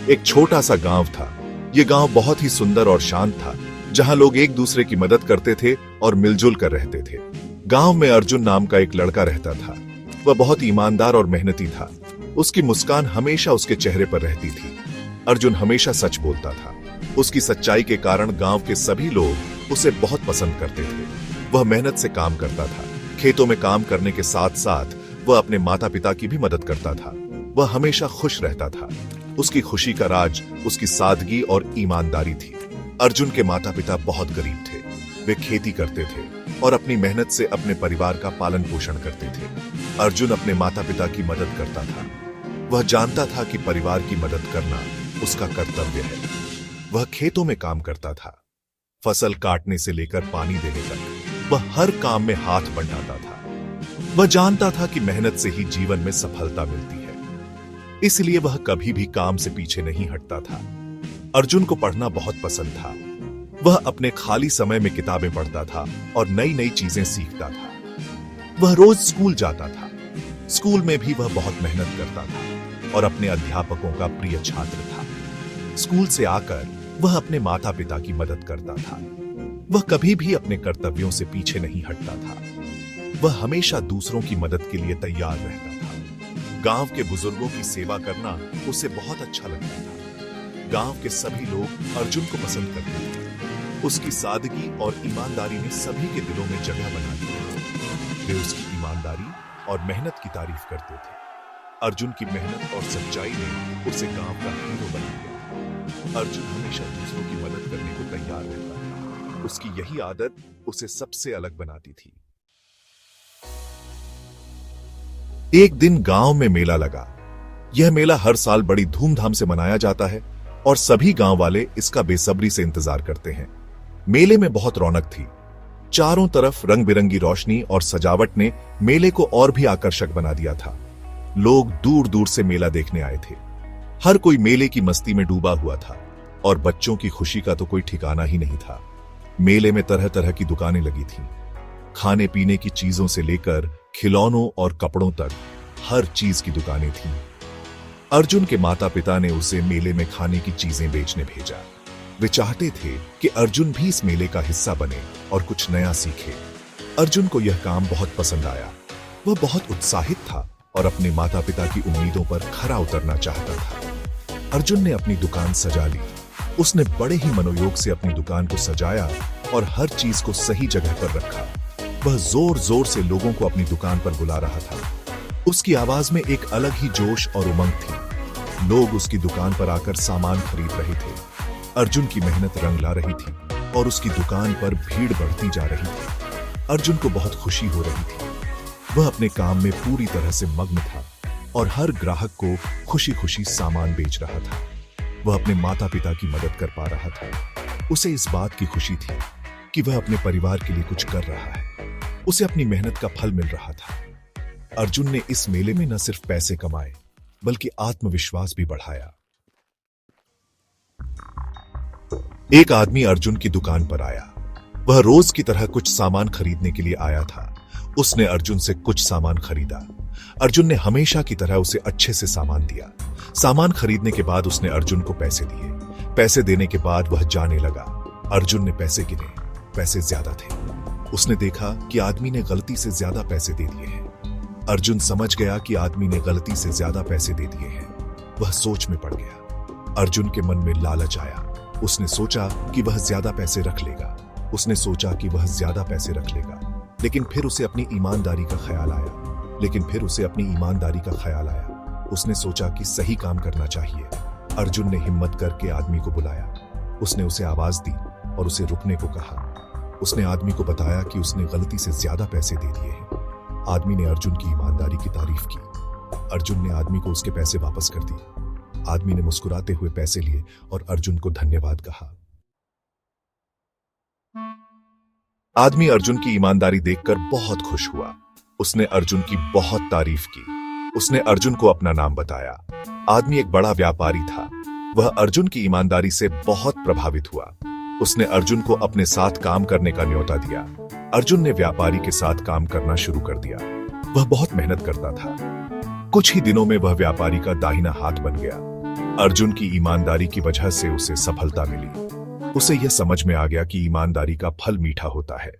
एक छोटा सा गांव था। ये गांव बहुत ही सुंदर और शांत था, जहां लोग एक दूसरे की मदद करते थे और मिलजुल कर रहते थे। गांव में अर्जुन नाम का एक लड़का रहता था। वह बहुत ईमानदार और मेहनती था। उसकी मुस्कान हमेशा उसके चेहरे पर रहती थी। अर्जुन हमेशा सच बोलता था। उसकी सच्चाई के कारण गांव के सभी लोग उसे बहुत पसंद करते थे। वह मेहनत से काम करता था। खेतों में काम करने के साथ साथ वह अपने माता पिता की भी मदद करता था। वह हमेशा खुश रहता था। उसकी खुशी का राज उसकी सादगी और ईमानदारी थी। अर्जुन के माता पिता बहुत गरीब थे। वे खेती करते थे और अपनी मेहनत से अपने परिवार का पालन पोषण करते थे। अर्जुन अपने माता पिता की मदद करता था। वह जानता था कि परिवार की मदद करना उसका कर्तव्य है। वह खेतों में काम करता था। फसल काटने से लेकर पानी देने तक वह हर काम में हाथ बंटाता था। वह जानता था कि मेहनत से ही जीवन में सफलता मिलती है, इसलिए वह कभी भी काम से पीछे नहीं हटता था। अर्जुन को पढ़ना बहुत पसंद था। वह अपने खाली समय में किताबें पढ़ता था और नई नई चीजें सीखता था। वह रोज स्कूल जाता था। स्कूल में भी वह बहुत मेहनत करता था और अपने अध्यापकों का प्रिय छात्र था। स्कूल से आकर वह अपने माता पिता की मदद करता था। वह कभी भी अपने कर्तव्यों से पीछे नहीं हटता था। वह हमेशा दूसरों की मदद के लिए तैयार रहता था। गांव के बुजुर्गों की सेवा करना उसे बहुत अच्छा लगता था। गांव के सभी लोग अर्जुन को पसंद करते थे। उसकी सादगी और ईमानदारी ने सभी के दिलों में जगह बना ली थी। वे उसकी ईमानदारी और मेहनत की तारीफ करते थे। अर्जुन की मेहनत और सच्चाई ने उसे गांव का हीरो बना दिया। अर्जुन हमेशा दूसरों की मदद करने को तैयार रहता था। उसकी यही आदत उसे सबसे अलग बनाती थी। एक दिन गांव में मेला लगा। यह मेला हर साल बड़ी धूमधाम से मनाया जाता है और सभी गांव वाले इसका बेसब्री से इंतजार करते हैं। मेले में बहुत रौनक थी। चारों तरफ रंग बिरंगी रोशनी और सजावट ने मेले को और भी आकर्षक बना दिया था। लोग दूर दूर से मेला देखने आए थे। हर कोई मेले की मस्ती में डूबा हुआ था और बच्चों की खुशी का तो कोई ठिकाना ही नहीं था। मेले में तरह तरह की दुकानें लगी थीं। खाने पीने की चीजों से लेकर खिलौनों और कपड़ों तक हर चीज की दुकानें थीं। अर्जुन के माता पिता ने उसे मेले में खाने की चीजें बेचने भेजा। वे चाहते थे कि अर्जुन भी इस मेले का हिस्सा बने और कुछ नया सीखे। अर्जुन को यह काम बहुत पसंद आया। वह बहुत उत्साहित था और अपने माता पिता की उम्मीदों पर खरा उतरना चाहता था। अर्जुन ने अपनी दुकान सजा ली। उसने बड़े ही मनोयोग से अपनी दुकान को सजाया और हर चीज को सही जगह पर रखा। वह जोर जोर से लोगों को अपनी दुकान पर बुला रहा था। उसकी आवाज में एक अलग ही जोश और उमंग थी। लोग उसकी दुकान पर आकर सामान खरीद रहे थे। अर्जुन की मेहनत रंग ला रही थी और उसकी दुकान पर भीड़ बढ़ती जा रही थी। अर्जुन को बहुत खुशी हो रही थी। वह अपने काम में पूरी तरह से मग्न था और हर ग्राहक को खुशी खुशी सामान बेच रहा था। वह अपने माता पिता की मदद कर पा रहा था। उसे इस बात की खुशी थी कि वह अपने परिवार के लिए कुछ कर रहा है। उसे अपनी मेहनत का फल मिल रहा था। अर्जुन ने इस मेले में न सिर्फ पैसे कमाए बल्कि आत्मविश्वास भी बढ़ाया। एक आदमी अर्जुन की दुकान पर आया। वह रोज की तरह कुछ सामान खरीदने के लिए आया था। उसने अर्जुन से कुछ सामान खरीदा। अर्जुन ने हमेशा की तरह उसे अच्छे से सामान दिया। सामान खरीदने के बाद उसने अर्जुन को पैसे दिए। पैसे देने के बाद वह जाने लगा। अर्जुन ने पैसे गिने। पैसे ज्यादा थे। उसने देखा कि आदमी ने गलती से ज्यादा पैसे दे दिए हैं। अर्जुन समझ गया कि आदमी ने गलती से ज्यादा पैसे दे दिए हैं। वह सोच में पड़ गया। अर्जुन के मन में लालच आया। उसने सोचा कि वह ज्यादा पैसे रख लेगा। लेकिन फिर उसे अपनी ईमानदारी का ख्याल आया। उसने सोचा कि सही काम करना चाहिए। अर्जुन ने हिम्मत करके आदमी को बुलाया। उसने उसे आवाज दी और उसे रुकने को कहा। उसने आदमी को बताया कि उसने गलती से ज्यादा पैसे दे दिए हैं। आदमी ने अर्जुन की ईमानदारी की तारीफ की। अर्जुन ने आदमी को उसके पैसे वापस कर दिए। आदमी ने मुस्कुराते हुए पैसे लिए और अर्जुन को धन्यवाद कहा। आदमी अर्जुन की ईमानदारी देखकर बहुत खुश हुआ। उसने अर्जुन की बहुत तारीफ की। उसने अर्जुन को अपना नाम बताया। आदमी एक बड़ा व्यापारी था। वह अर्जुन की ईमानदारी से बहुत प्रभावित हुआ। उसने अर्जुन को अपने साथ काम करने का न्योता दिया। अर्जुन ने व्यापारी के साथ काम करना शुरू कर दिया। वह बहुत मेहनत करता था। कुछ ही दिनों में वह व्यापारी का दाहिना हाथ बन गया। अर्जुन की ईमानदारी की वजह से उसे सफलता मिली। उसे यह समझ में आ गया कि ईमानदारी का फल मीठा होता है।